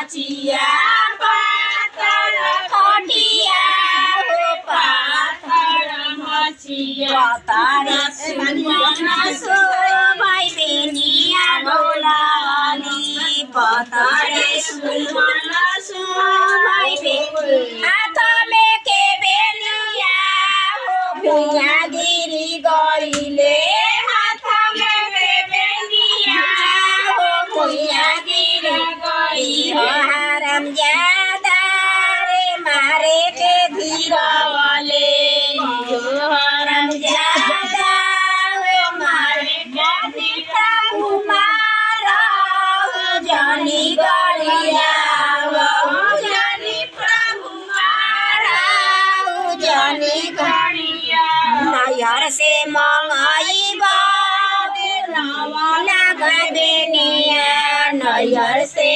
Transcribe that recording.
मचिया पाथर खटिया हो पाथर मचिया तारे सुमन सो भाई बेनिया बोलानी पतारे सुमन सो भाई बेनिया हाथ में के बेनिया हो भुइया गिरी गइले हाथ में के बेनिया हो भुइया गिरी गई हराम ज्यादा रे मारे के धीरवले हराम ज्यादा रे मारे के प्रभु मारा जानी गलिया जानी प्रभु मारा जानी गलिया नैहर से मंगाई बात नवा लगा देनिया नैहर से